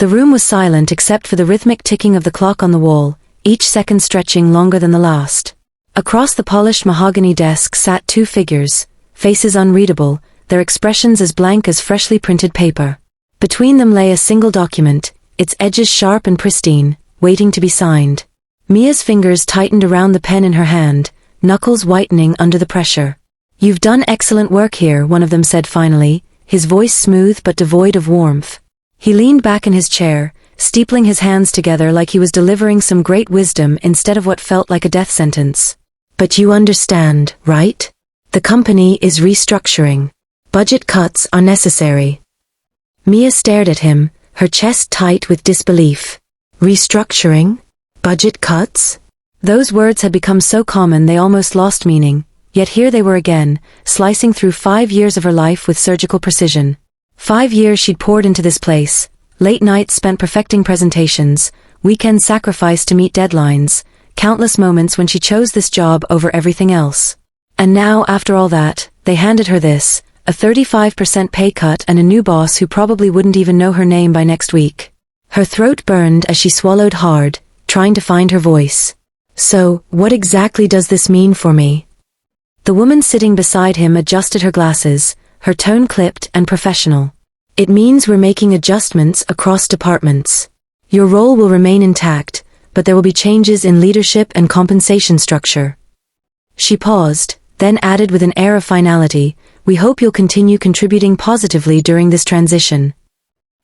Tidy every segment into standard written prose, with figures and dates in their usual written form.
The room was silent except for the rhythmic ticking of the clock on the wall, each second stretching longer than the last. Across the polished mahogany desk sat two figures, faces unreadable, their expressions as blank as freshly printed paper. Between them lay a single document, its edges sharp and pristine, waiting to be signed. Mia's fingers tightened around the pen in her hand, knuckles whitening under the pressure. "You've done excellent work here," one of them said finally, his voice smooth but devoid of warmth. He leaned back in his chair, steepling his hands together like he was delivering some great wisdom instead of what felt like a death sentence. "But you understand, right? The company is restructuring. Budget cuts are necessary." Mia stared at him, her chest tight with disbelief. Restructuring? Budget cuts? Those words had become so common they almost lost meaning, yet here they were again, slicing through 5 years of her life with surgical precision. 5 years she'd poured into this place, late nights spent perfecting presentations, weekends sacrificed to meet deadlines, countless moments when she chose this job over everything else. And now, after all that, they handed her this, a 35% pay cut and a new boss who probably wouldn't even know her name by next week. Her throat burned as she swallowed hard, trying to find her voice. "So, what exactly does this mean for me?" The woman sitting beside him adjusted her glasses, her tone clipped and professional. "It means we're making adjustments across departments. Your role will remain intact, but there will be changes in leadership and compensation structure." She paused, then added with an air of finality, "We hope you'll continue contributing positively during this transition."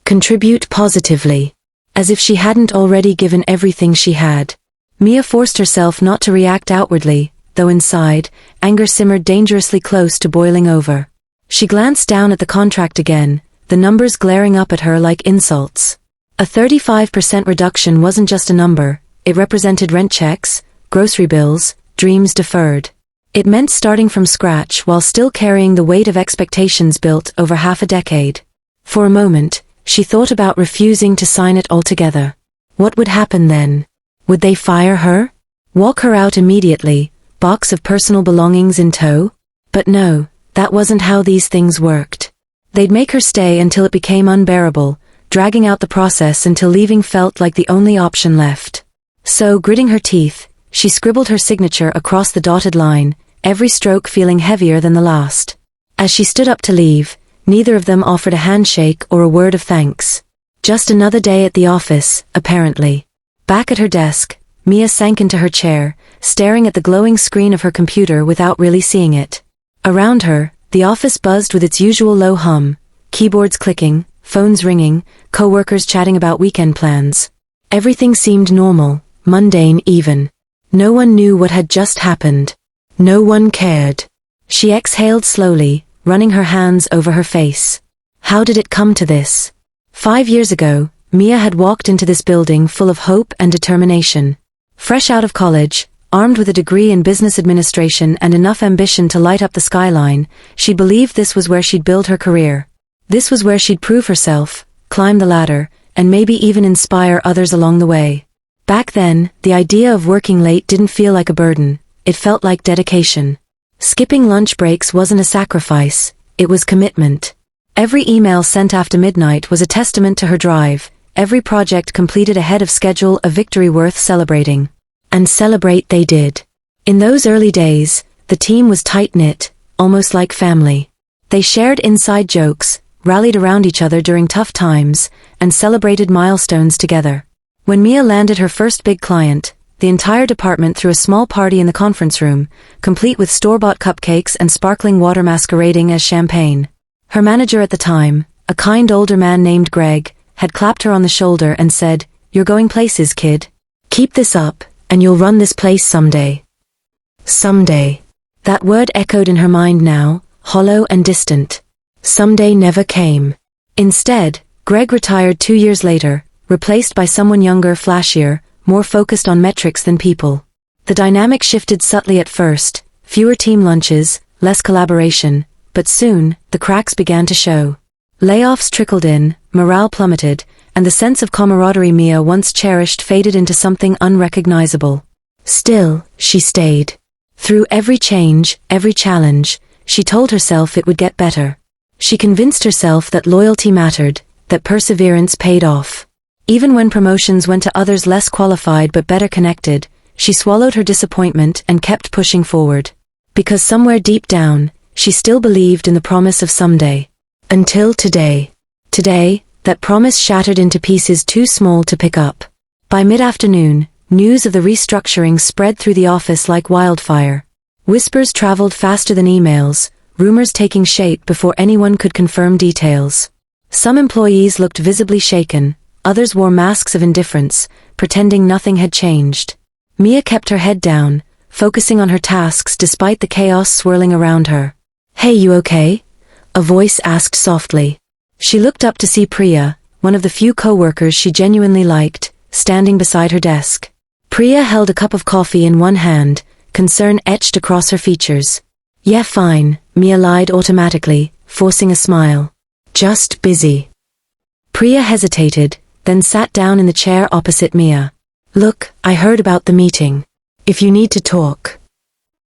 Contribute positively. As if she hadn't already given everything she had. Mia forced herself not to react outwardly, though inside, anger simmered dangerously close to boiling over. She glanced down at the contract again, the numbers glaring up at her like insults. A 35% reduction wasn't just a number, it represented rent checks, grocery bills, dreams deferred. It meant starting from scratch while still carrying the weight of expectations built over half a decade. For a moment, she thought about refusing to sign it altogether. What would happen then? Would they fire her? Walk her out immediately, box of personal belongings in tow? But no, that wasn't how these things worked. They'd make her stay until it became unbearable, dragging out the process until leaving felt like the only option left. So, gritting her teeth, she scribbled her signature across the dotted line, every stroke feeling heavier than the last. As she stood up to leave, neither of them offered a handshake or a word of thanks. Just another day at the office, apparently. Back at her desk, Mia sank into her chair, staring at the glowing screen of her computer without really seeing it. Around her, the office buzzed with its usual low hum, keyboards clicking, phones ringing, coworkers chatting about weekend plans. Everything seemed normal, mundane even. No one knew what had just happened. No one cared. She exhaled slowly, running her hands over her face. How did it come to this? 5 years ago, Mia had walked into this building full of hope and determination. Fresh out of college, armed with a degree in business administration and enough ambition to light up the skyline, she believed this was where she'd build her career. This was where she'd prove herself, climb the ladder, and maybe even inspire others along the way. Back then, the idea of working late didn't feel like a burden, it felt like dedication. Skipping lunch breaks wasn't a sacrifice, it was commitment. Every email sent after midnight was a testament to her drive, every project completed ahead of schedule a victory worth celebrating. And celebrate they did. In those early days, the team was tight-knit, almost like family. They shared inside jokes, rallied around each other during tough times, and celebrated milestones together. When Mia landed her first big client, the entire department threw a small party in the conference room, complete with store-bought cupcakes and sparkling water masquerading as champagne. Her manager at the time, a kind older man named Greg, had clapped her on the shoulder and said, "You're going places, kid. Keep this up, and you'll run this place someday." Someday. That word echoed in her mind now, hollow and distant. Someday never came. Instead, Greg retired 2 years later, replaced by someone younger, flashier, more focused on metrics than people. The dynamic shifted subtly at first, fewer team lunches, less collaboration, but soon, the cracks began to show. Layoffs trickled in, morale plummeted, and the sense of camaraderie Mia once cherished faded into something unrecognizable. Still, she stayed. Through every change, every challenge, she told herself it would get better. She convinced herself that loyalty mattered, that perseverance paid off. Even when promotions went to others less qualified but better connected, she swallowed her disappointment and kept pushing forward. Because somewhere deep down, she still believed in the promise of someday. Until today. Today, that promise shattered into pieces too small to pick up. By mid-afternoon, news of the restructuring spread through the office like wildfire. Whispers traveled faster than emails, rumors taking shape before anyone could confirm details. Some employees looked visibly shaken, others wore masks of indifference, pretending nothing had changed. Mia kept her head down, focusing on her tasks despite the chaos swirling around her. "Hey, you okay?" a voice asked softly. She looked up to see Priya, one of the few co-workers she genuinely liked, standing beside her desk. Priya held a cup of coffee in one hand, concern etched across her features. "Yeah, fine," Mia lied automatically, forcing a smile. "Just busy." Priya hesitated, then sat down in the chair opposite Mia. "Look, I heard about the meeting. If you need to talk."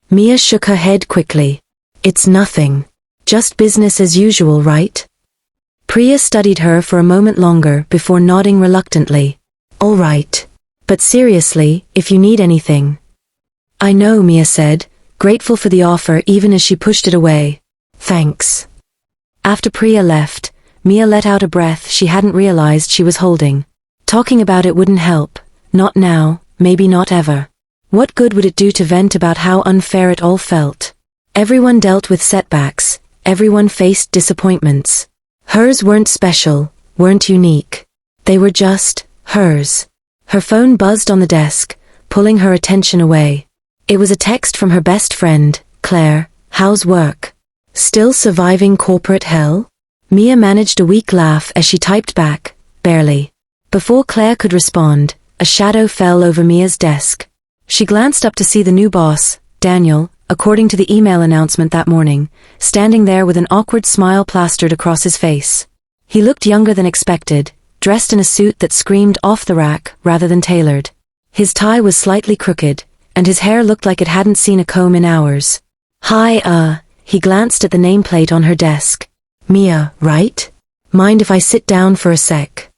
Mia shook her head quickly. "It's nothing. Just business as usual, right?" Priya studied her for a moment longer before nodding reluctantly. "All right. But seriously, if you need anything." "I know," Mia said, grateful for the offer even as she pushed it away. "Thanks." After Priya left, Mia let out a breath she hadn't realized she was holding. Talking about it wouldn't help. Not now, maybe not ever. What good would it do to vent about how unfair it all felt? Everyone dealt with setbacks, everyone faced disappointments. Hers weren't special, weren't unique. They were just hers. Her phone buzzed on the desk, pulling her attention away. It was a text from her best friend, Claire. "How's work? Still surviving corporate hell?" Mia managed a weak laugh as she typed back, "Barely." Before Claire could respond, a shadow fell over Mia's desk. She glanced up to see the new boss, Daniel, according to the email announcement that morning, standing there with an awkward smile plastered across his face. He looked younger than expected, dressed in a suit that screamed off the rack rather than tailored. His tie was slightly crooked, and his hair looked like it hadn't seen a comb in hours. "Hi, he glanced at the nameplate on her desk. "Mia, right? Mind if I sit down for a sec?"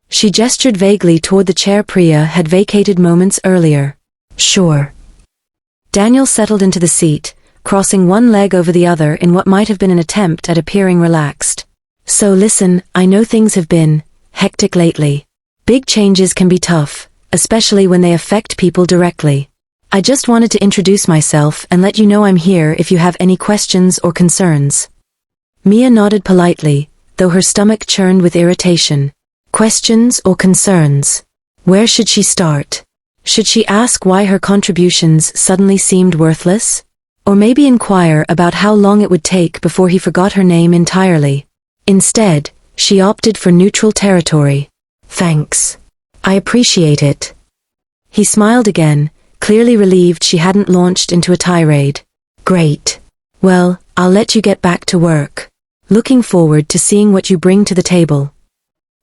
She gestured vaguely toward the chair Priya had vacated moments earlier. "Sure." Daniel settled into the seat, crossing one leg over the other in what might have been an attempt at appearing relaxed. "So listen, I know things have been hectic lately. Big changes can be tough, especially when they affect people directly. I just wanted to introduce myself and let you know I'm here if you have any questions or concerns." Mia nodded politely, though her stomach churned with irritation. Questions or concerns? Where should she start? Should she ask why her contributions suddenly seemed worthless? Or maybe inquire about how long it would take before he forgot her name entirely? Instead, she opted for neutral territory. "Thanks. I appreciate it." He smiled again, clearly relieved she hadn't launched into a tirade. "Great. Well, I'll let you get back to work. Looking forward to seeing what you bring to the table."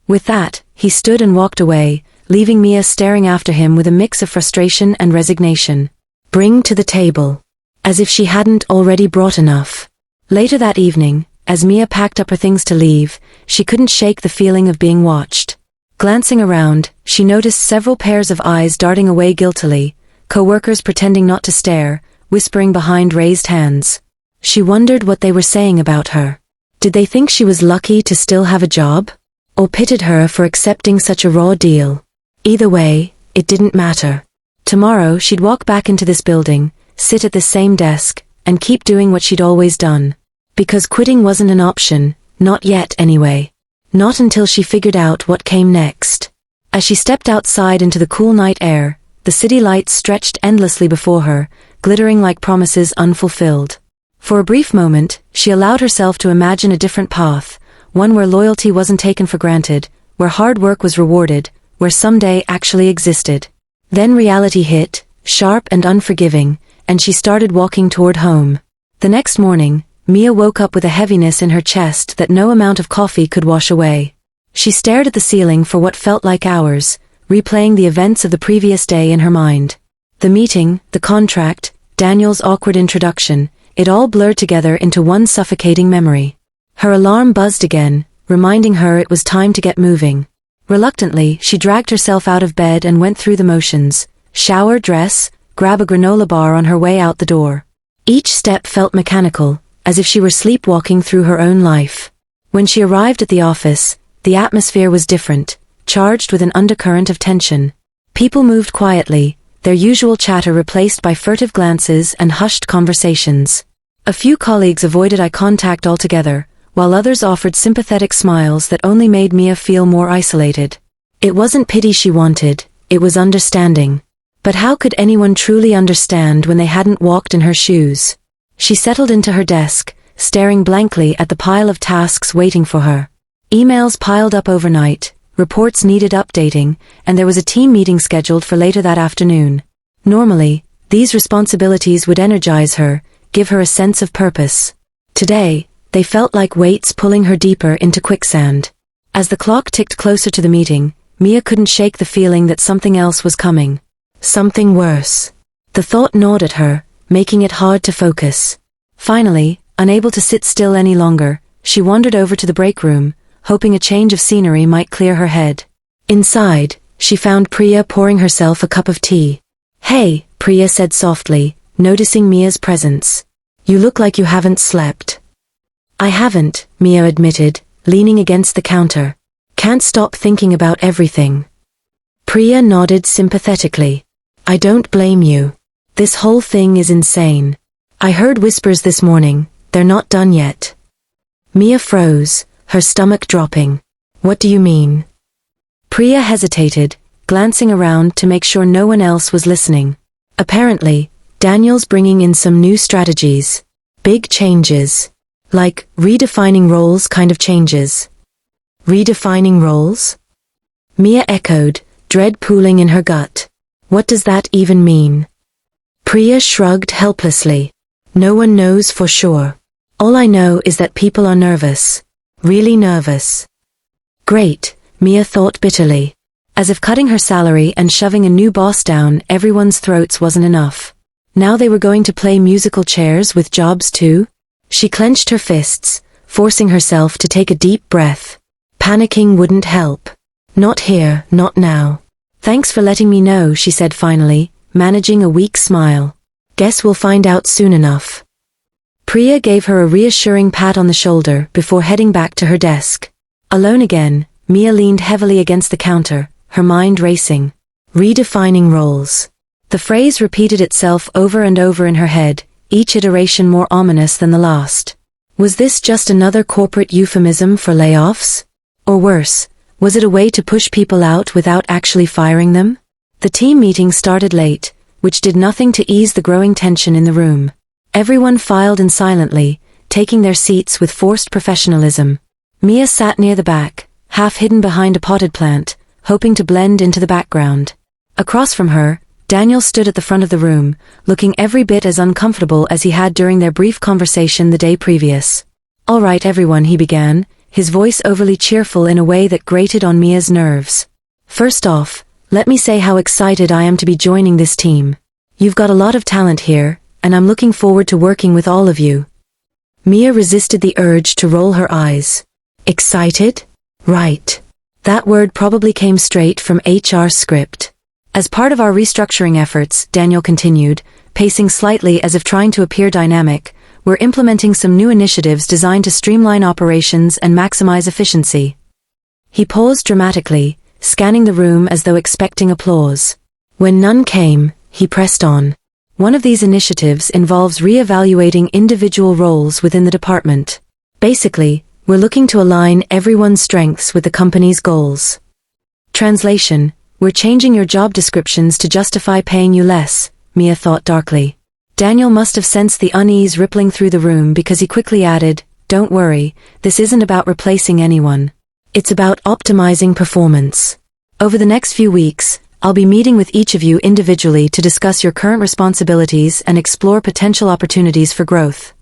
With that, he stood and walked away, leaving Mia staring after him with a mix of frustration and resignation. Bring to the table. As if she hadn't already brought enough. Later that evening, as Mia packed up her things to leave, she couldn't shake the feeling of being watched. Glancing around, she noticed several pairs of eyes darting away guiltily, co-workers pretending not to stare, whispering behind raised hands. She wondered what they were saying about her. Did they think she was lucky to still have a job? Or pitted her for accepting such a raw deal? Either way, it didn't matter. Tomorrow she'd walk back into this building, sit at this same desk, and keep doing what she'd always done. Because quitting wasn't an option, not yet anyway. Not until she figured out what came next. As she stepped outside into the cool night air, the city lights stretched endlessly before her, glittering like promises unfulfilled. For a brief moment, she allowed herself to imagine a different path, one where loyalty wasn't taken for granted, where hard work was rewarded, where someday actually existed. Then reality hit, sharp and unforgiving, and she started walking toward home. The next morning, Mia woke up with a heaviness in her chest that no amount of coffee could wash away. She stared at the ceiling for what felt like hours, replaying the events of the previous day in her mind. The meeting, the contract, Daniel's awkward introduction, it all blurred together into one suffocating memory. Her alarm buzzed again, reminding her it was time to get moving. Reluctantly, she dragged herself out of bed and went through the motions: shower, dress, grab a granola bar on her way out the door. Each step felt mechanical, as if she were sleepwalking through her own life. When she arrived at the office, the atmosphere was different, charged with an undercurrent of tension. People moved quietly, their usual chatter replaced by furtive glances and hushed conversations. A few colleagues avoided eye contact altogether, while others offered sympathetic smiles that only made Mia feel more isolated. It wasn't pity she wanted, it was understanding. But how could anyone truly understand when they hadn't walked in her shoes? She settled into her desk, staring blankly at the pile of tasks waiting for her. Emails piled up overnight, reports needed updating, and there was a team meeting scheduled for later that afternoon. Normally, these responsibilities would energize her, give her a sense of purpose. Today, they felt like weights pulling her deeper into quicksand. As the clock ticked closer to the meeting, Mia couldn't shake the feeling that something else was coming. Something worse. The thought gnawed at her, making it hard to focus. Finally, unable to sit still any longer, she wandered over to the break room, hoping a change of scenery might clear her head. Inside, she found Priya pouring herself a cup of tea. "Hey," Priya said softly, noticing Mia's presence. "You look like you haven't slept." "I haven't," Mia admitted, leaning against the counter. "Can't stop thinking about everything." Priya nodded sympathetically. "I don't blame you. This whole thing is insane. I heard whispers this morning, they're not done yet." Mia froze, her stomach dropping. "What do you mean?" Priya hesitated, glancing around to make sure no one else was listening. "Apparently, Daniel's bringing in some new strategies. Big changes. Like, redefining roles kind of changes." "Redefining roles?" Mia echoed, dread pooling in her gut. "What does that even mean?" Priya shrugged helplessly. "No one knows for sure. All I know is that people are nervous. Really nervous." Great, Mia thought bitterly. As if cutting her salary and shoving a new boss down everyone's throats wasn't enough. Now they were going to play musical chairs with jobs too? She clenched her fists, forcing herself to take a deep breath. Panicking wouldn't help. "Not here, not now. Thanks for letting me know," she said finally, managing a weak smile. "Guess we'll find out soon enough." Priya gave her a reassuring pat on the shoulder before heading back to her desk. Alone again, Mia leaned heavily against the counter, her mind racing. Redefining roles. The phrase repeated itself over and over in her head, each iteration more ominous than the last. Was this just another corporate euphemism for layoffs? Or worse, was it a way to push people out without actually firing them? The team meeting started late, which did nothing to ease the growing tension in the room. Everyone filed in silently, taking their seats with forced professionalism. Mia sat near the back, half hidden behind a potted plant, hoping to blend into the background. Across from her, Daniel stood at the front of the room, looking every bit as uncomfortable as he had during their brief conversation the day previous. "All right everyone," he began, his voice overly cheerful in a way that grated on Mia's nerves. "First off, let me say how excited I am to be joining this team. You've got a lot of talent here, and I'm looking forward to working with all of you." Mia resisted the urge to roll her eyes. Excited? Right. That word probably came straight from HR's script. "As part of our restructuring efforts," Daniel continued, pacing slightly as if trying to appear dynamic, "we're implementing some new initiatives designed to streamline operations and maximize efficiency." He paused dramatically, scanning the room as though expecting applause. When none came, he pressed on. "One of these initiatives involves re-evaluating individual roles within the department. Basically, we're looking to align everyone's strengths with the company's goals." Translation: "We're changing your job descriptions to justify paying you less," Mia thought darkly. Daniel must have sensed the unease rippling through the room because he quickly added, "Don't worry, this isn't about replacing anyone. It's about optimizing performance. Over the next few weeks, I'll be meeting with each of you individually to discuss your current responsibilities and explore potential opportunities for growth."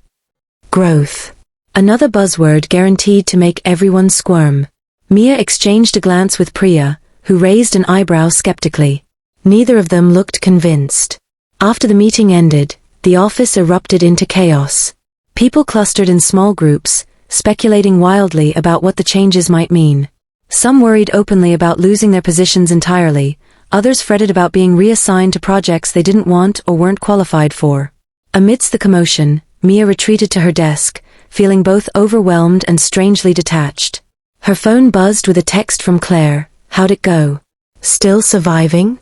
Growth. Another buzzword guaranteed to make everyone squirm. Mia exchanged a glance with Priya, who raised an eyebrow skeptically. Neither of them looked convinced. After the meeting ended, the office erupted into chaos. People clustered in small groups, speculating wildly about what the changes might mean. Some worried openly about losing their positions entirely, others fretted about being reassigned to projects they didn't want or weren't qualified for. Amidst the commotion, Mia retreated to her desk, feeling both overwhelmed and strangely detached. Her phone buzzed with a text from Claire. How'd it go? Still surviving?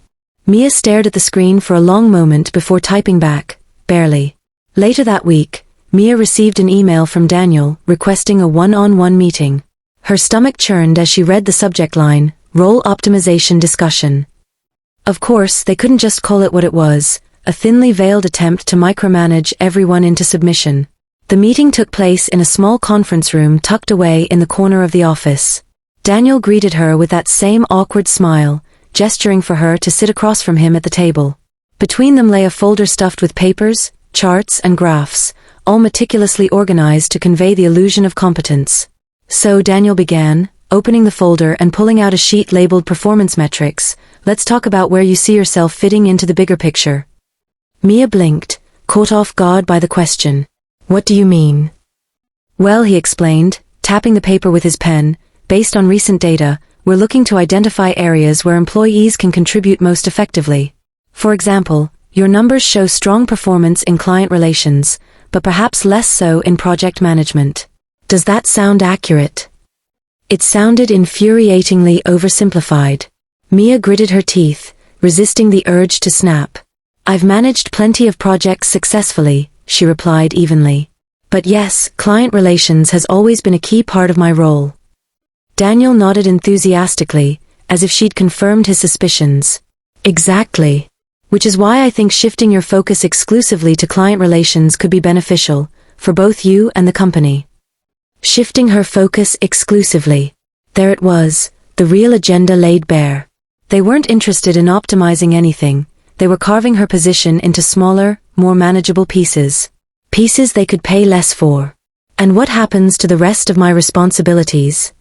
Mia stared at the screen for a long moment before typing back, barely. Later that week, Mia received an email from Daniel requesting a one-on-one meeting. Her stomach churned as she read the subject line, Role Optimization Discussion. Of course, they couldn't just call it what it was, a thinly veiled attempt to micromanage everyone into submission. The meeting took place in a small conference room tucked away in the corner of the office. Daniel greeted her with that same awkward smile, gesturing for her to sit across from him at the table. Between them lay a folder stuffed with papers, charts, and graphs, all meticulously organized to convey the illusion of competence. So Daniel began, opening the folder and pulling out a sheet labeled Performance Metrics. Let's talk about where you see yourself fitting into the bigger picture. Mia blinked, caught off guard by the question. What do you mean? Well, he explained, tapping the paper with his pen, based on recent data, we're looking to identify areas where employees can contribute most effectively. For example, your numbers show strong performance in client relations, but perhaps less so in project management. Does that sound accurate? It sounded infuriatingly oversimplified. Mia gritted her teeth, resisting the urge to snap. I've managed plenty of projects successfully, she replied evenly. But yes, client relations has always been a key part of my role. Daniel nodded enthusiastically, as if she'd confirmed his suspicions. Exactly. Which is why I think shifting your focus exclusively to client relations could be beneficial, for both you and the company. Shifting her focus exclusively. There it was, the real agenda laid bare. They weren't interested in optimizing anything, they were carving her position into smaller, more manageable pieces. Pieces they could pay less for. And what happens to the rest of my responsibilities?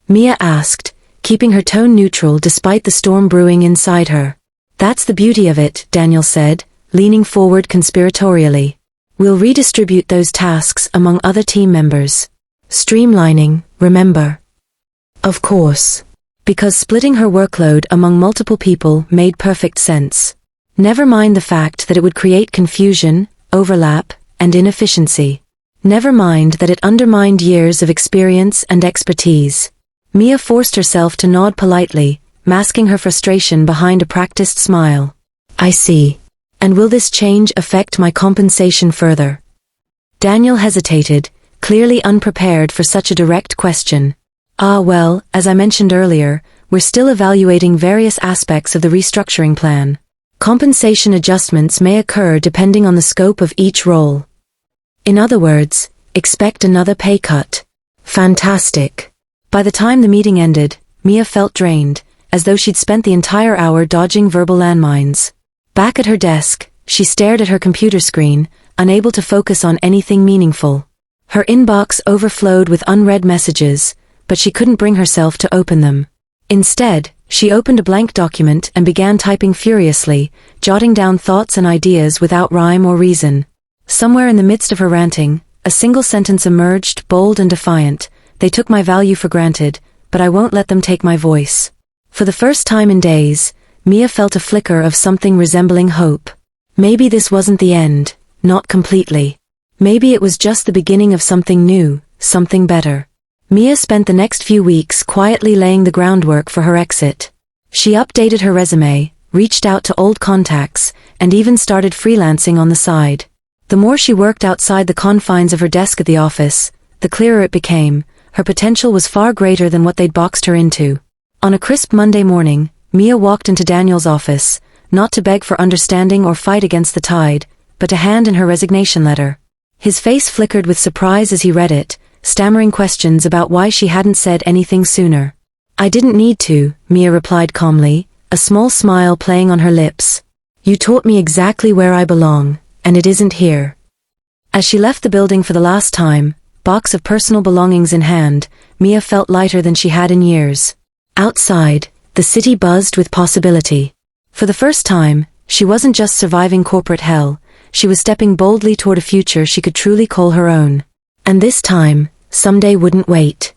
Mia asked, keeping her tone neutral despite the storm brewing inside her. That's the beauty of it, Daniel said, leaning forward conspiratorially. We'll redistribute those tasks among other team members. Streamlining, remember. Of course. Because splitting her workload among multiple people made perfect sense. Never mind the fact that it would create confusion, overlap, and inefficiency. Never mind that it undermined years of experience and expertise. Mia forced herself to nod politely, masking her frustration behind a practiced smile. I see. And will this change affect my compensation further? Daniel hesitated, clearly unprepared for such a direct question. Well, as I mentioned earlier, we're still evaluating various aspects of the restructuring plan. Compensation adjustments may occur depending on the scope of each role. In other words, expect another pay cut. Fantastic. By the time the meeting ended, Mia felt drained, as though she'd spent the entire hour dodging verbal landmines. Back at her desk, she stared at her computer screen, unable to focus on anything meaningful. Her inbox overflowed with unread messages, but she couldn't bring herself to open them. Instead, she opened a blank document and began typing furiously, jotting down thoughts and ideas without rhyme or reason. Somewhere in the midst of her ranting, a single sentence emerged, bold and defiant. They took my value for granted, but I won't let them take my voice. For the first time in days, Mia felt a flicker of something resembling hope. Maybe this wasn't the end, not completely. Maybe it was just the beginning of something new, something better. Mia spent the next few weeks quietly laying the groundwork for her exit. She updated her resume, reached out to old contacts, and even started freelancing on the side. The more she worked outside the confines of her desk at the office, the clearer it became, her potential was far greater than what they'd boxed her into. On a crisp Monday morning, Mia walked into Daniel's office, not to beg for understanding or fight against the tide, but to hand in her resignation letter. His face flickered with surprise as he read it, stammering questions about why she hadn't said anything sooner. I didn't need to, Mia replied calmly, a small smile playing on her lips. You taught me exactly where I belong, and it isn't here. As she left the building for the last time, box of personal belongings in hand, Mia felt lighter than she had in years. Outside, the city buzzed with possibility. For the first time, she wasn't just surviving corporate hell, she was stepping boldly toward a future she could truly call her own. And this time, someday wouldn't wait.